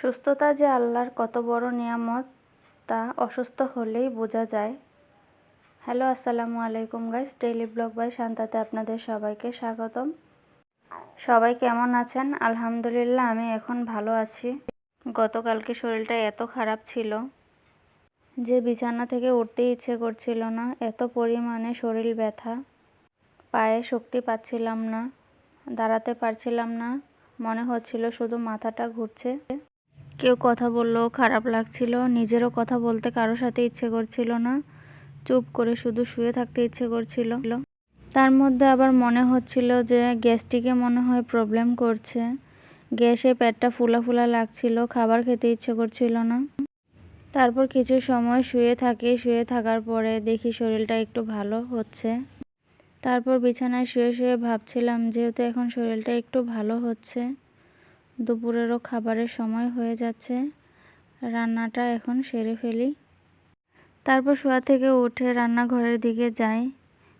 সুস্থতা যে আল্লাহর কত বড় নিয়ামত তা অসুস্থ হলেই বোঝা যায়। হ্যালো, আসসালামু আলাইকুম গাইস। ডেইলি ব্লগ বাই শান্তাতে আপনাদের সবাইকে স্বাগতম। সবাই কেমন আছেন? আলহামদুলিল্লাহ, আমি এখন ভালো আছি। গতকালকে শরীরটা এত খারাপ ছিল যে বিছানা থেকে উঠতেই ইচ্ছে করছিল না, এত পরিমাণে শরীর ব্যথা। পায়ে শক্তি পাচ্ছিলাম না, দাঁড়াতে পারছিলাম না, মনে হচ্ছিল শুধু মাথাটা ঘুরছে। কেউ কথা বললেও খারাপ লাগছিল, নিজেরও কথা বলতে কারোর সাথে ইচ্ছে করছিল না, চুপ করে শুধু শুয়ে থাকতে ইচ্ছে করছিল। তার মধ্যে আবার মনে হচ্ছিল যে গ্যাস্ট্রিকে মনে হয় প্রবলেম করছে, গ্যাসে পেটটা ফুলা ফুলা লাগছিল, খাবার খেতে ইচ্ছে করছিল না। তারপর কিছু সময় শুয়ে থাকার পরে দেখি শরীরটা একটু ভালো হচ্ছে। তারপর বিছানায় শুয়ে শুয়ে ভাবছিলাম, যেহেতু এখন শরীরটা একটু ভালো হচ্ছে, দুপুরেরও খাবারের সময় হয়ে যাচ্ছে, রান্নাটা এখন সেরে ফেলি। তারপর শোয়া থেকে উঠে রান্নাঘরের দিকে যাই।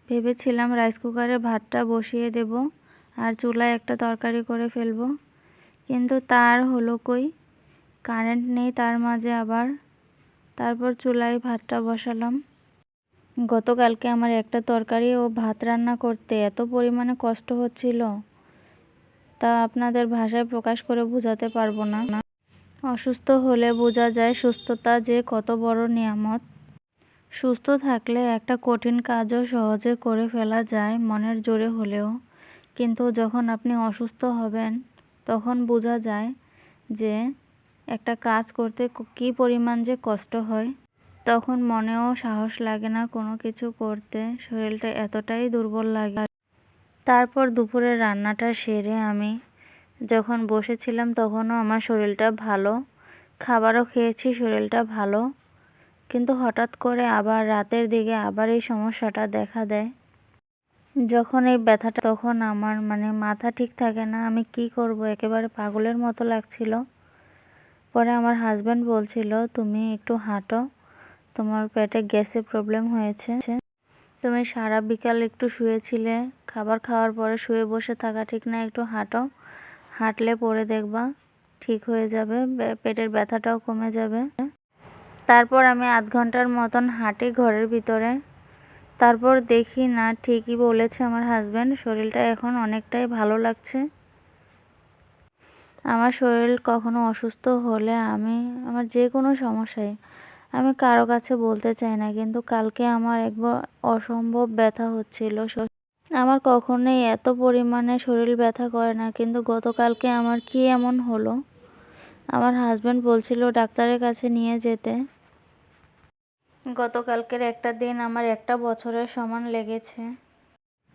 ভেবেছিলাম রাইস কুকারে ভাতটা বসিয়ে দেব আর চুলায় একটা তরকারি করে ফেলব, কিন্তু তার হলো কই, কারেন্ট নেই তার মাঝে আবার। তারপর চুলায় ভাতটা বসালাম। গতকালকে আমার একটা তরকারি ও ভাত রান্না করতে এত পরিমাণে কষ্ট হচ্ছিল, তা আপনাদের ভাষায় প্রকাশ করে বোঝাতে পারবো না। অসুস্থ হলে বোঝা যায় সুস্থতা যে কত বড় নিয়ামত। সুস্থ থাকলে একটা কঠিন কাজও সহজে করে ফেলা যায় মনের জোরে হলেও, কিন্তু যখন আপনি অসুস্থ হবেন তখন বোঝা যায় যে একটা কাজ করতে কী পরিমাণ যে কষ্ট হয়। তখন মনেও সাহস লাগে না কোনো কিছু করতে, শরীরটা এতটাই দুর্বল লাগে। তারপর দুপুরের রান্নাটা সেরে আমি যখন বসেছিলাম তখনও আমার শরীরটা ভালো, খাবারও খেয়েছি, শরীরটা ভালো। কিন্তু হঠাৎ করে আবার রাতের দিকে আবার এই সমস্যাটা দেখা দেয়। যখন এই ব্যথাটা, তখন আমার মাথা ঠিক থাকে না, আমি কি করব, একেবারে পাগলের মতো লাগছিল। পরে আমার হাজব্যান্ড বলছিল, তুমি একটু হাঁটো, তোমার পেটে গ্যাসের প্রবলেম হয়েছে, তুমি সারা বিকাল একটু শুয়েছিলে, খাবার খাওয়ার পরে শুয়ে বসে থাকা ঠিক না, একটু হাঁটো, হাঁটলে পরে দেখবা ঠিক হয়ে যাবে, পেটের ব্যথাটাও কমে যাবে। তারপর আমি আধ ঘন্টার মতন হাঁটি ঘরের ভিতরে। তারপর দেখি না, ঠিকই বলেছে আমার হাজব্যান্ড, শরীরটা এখন অনেকটাই ভালো লাগছে। আমার শরীর কখনো অসুস্থ হলে আমার যে কোনো সমস্যায় আমি কারো কাছে বলতে চাই না, কিন্তু কালকে আমার একবার অসম্ভব ব্যথা হচ্ছিল। আমার কখনোই এত পরিমাণে শরীর ব্যথা করে না, কিন্তু গতকালকে আমার কি এমন হলো, আমার হাজব্যান্ড বলছিল ডাক্তারের কাছে নিয়ে যেতে। গতকালকের একটা দিন আমার একটা বছরের সমান লেগেছে,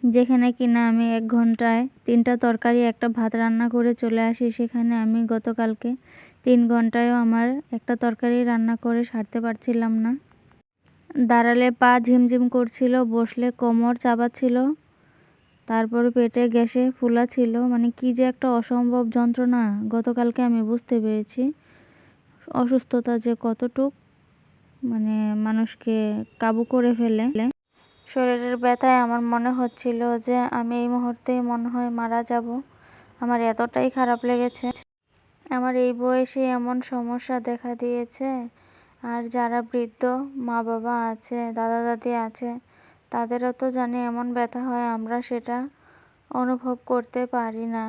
যেখানে কিনা আমি 1 ঘন্টায় 3টা তরকারি একটা ভাত রান্না করে চলে আসি, সেখানে আমি গতকালকে 3 ঘন্টায়ও আমার একটা তরকারি রান্না করে সারতে পারছিলাম না। দাঁড়ালে পা ঝিমঝিম করছিল, বসলে কোমর চাবাচ্ছিল, তারপরে পেটে গ্যাসে ফুলা ছিল, কি যে একটা অসম্ভব যন্ত্রণা। গতকালকে আমি বুঝতে পেরেছি অসুস্থতা যে কতটুক মানুষকে কাবু করে ফেলে। শরীরের ব্যথায় আমার মনে হচ্ছিল যে আমি এই মুহূর্তেই মনে হয় মারা যাব, আমার এতটাই খারাপ লেগেছে। আমার এই বয়সে এমন সমস্যা দেখা দিয়েছে, আর যারা বৃদ্ধ মা বাবা আছে, দাদা দাদি আছে, তাদেরও তো জানি এমন ব্যথা হয়, আমরা সেটা অনুভব করতে পারি না।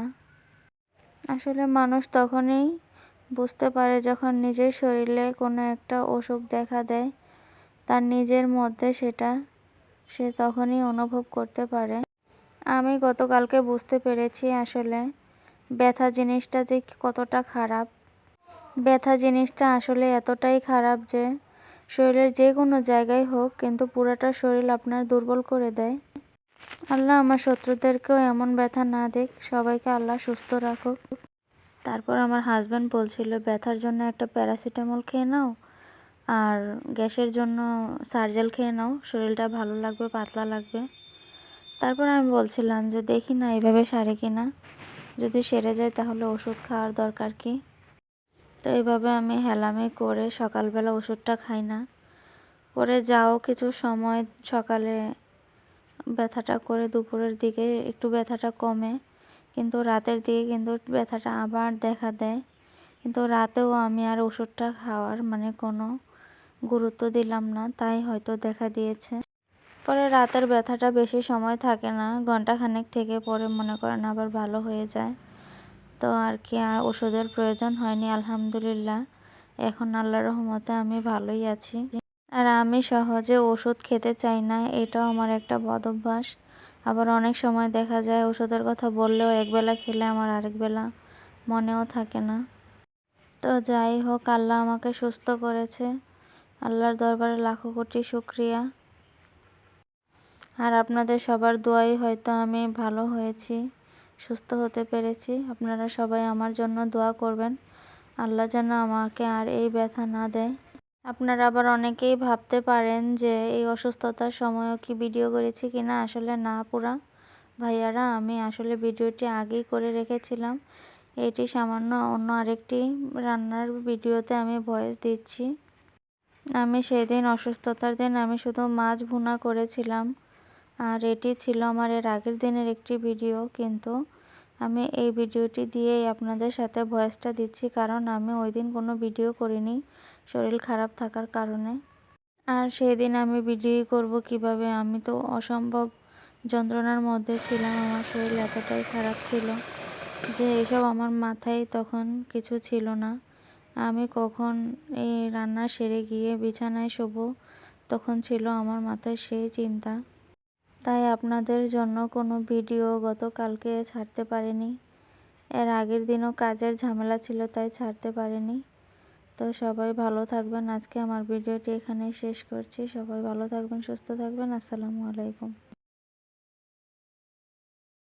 আসলে মানুষ তখনই বুঝতে পারে যখন নিজের শরীরে কোনো একটা অসুখ দেখা দেয়, তার নিজের মধ্যে সেটা সে তখনই অনুভব করতে পারে। আমি গতকালকে বুঝতে পেরেছি আসলে ব্যথা জিনিসটা যে কতটা খারাপ। ব্যথা জিনিসটা আসলে এতটাই খারাপ যে শরীরের যে কোনো জায়গায় হোক, কিন্তু পুরোটা শরীর আপনার দুর্বল করে দেয়। আল্লাহ আমার শত্রুদেরকেও এমন ব্যথা না দেখ, সবাইকে আল্লাহ সুস্থ রাখুক। তারপর আমার হাজব্যান্ড বলছিল ব্যথার জন্য একটা প্যারাসিটামল খেয়ে নাও, আর গ্যাসের জন্য সার্জেল খেয়ে নাও, শরীরটা ভালো লাগবে, পাতলা লাগবে। তারপর আমি বলছিলাম যে দেখি না এইভাবে সারে কিনা, যদি সেরে যায় তাহলে ওষুধ খাওয়ার দরকার কি। তো এইভাবে আমি হেলামি করে সকালবেলা ওষুধটা খাই না। পরে যাও কিছু সময় সকালে ব্যথাটা করে, দুপুরের দিকে একটু ব্যথাটা কমে, কিন্তু রাতের দিকে কিন্তু ব্যথাটা আবার দেখা দেয়। কিন্তু রাতেও আমি আর ওষুধটা খাওয়ার কোনো গুরুত্ব দিলাম না, তাই হয়তো দেখা দিয়েছে। পরে রাতের ব্যথাটা বেশি সময় থাকে না, ঘন্টাখানেক থেকে পরে মনে করেন আবার ভালো হয়ে যায়। তো আর কি আর ওষুধের প্রয়োজন হয়নি আলহামদুলিল্লাহ। এখন আল্লাহর রহমতে আমি ভালোই আছি। আর আমি সহজে ওষুধ খেতে চাই না, এটাও আমার একটা বদ অভ্যাস। আবার অনেক সময় দেখা যায় ওষুধের কথা বললেও একবেলা খেলে আমার আরেক বেলা মনেও থাকে না। তো যাই হোক, আল্লাহ আমাকে সুস্থ করেছে, আল্লাহর দরবারে লাখো কোটি শুকরিয়া। আর আপনাদের সবার দোয়াই হয়তো আমি ভালো হয়েছি, সুস্থ হতে পেরেছি। আপনারা সবাই আমার জন্য দোয়া করবেন, আল্লাহ যেন আমাকে আর এই ব্যথা না দেয়। আপনারা আবার অনেকেই ভাবতে পারেন যে এই অসুস্থতার সময়ও কি ভিডিও করেছি কিনা। আসলে না পুরা ভাইয়ারা, আমি আসলে ভিডিওটি আগেই করে রেখেছিলাম। এটি সামান্য অন্য আরেকটি রান্নার ভিডিওতে আমি ভয়েস দিচ্ছি। আমি সেদিন অসুস্থতার দিন আমি শুধু মাছ ভুনা করেছিলাম, আর এটি ছিল আমার এর আগের দিনের একটি ভিডিও। কিন্তু আমি এই ভিডিওটি দিয়েই আপনাদের সাথে ভয়েসটা দিচ্ছি, কারণ আমি ওই দিন কোনো ভিডিও করিনি শরীর খারাপ থাকার কারণে। আর সেই দিন আমি ভিডিও করব কিভাবে, আমি তো অসম্ভব যন্ত্রণার মধ্যে ছিলাম। আমার শরীর এতটাই খারাপ ছিল যে এসব আমার মাথায় তখন কিছু ছিল না। আমি কখন এই রান্না সেরে গিয়ে বিছানায় শোবো, তখন ছিল আমার মাথায় সেই চিন্তা। তাই আপনাদের জন্য কোনো ভিডিও গতকালকে ছাড়তে পারিনি। এর আগের দিনও কাজের ঝামেলা ছিল, তাই ছাড়তে পারিনি। তো সবাই ভালো থাকবেন। আজকে আমার ভিডিওটি এখানেই শেষ করছি। সবাই ভালো থাকবেন, সুস্থ থাকবেন। আসসালামু আলাইকুম।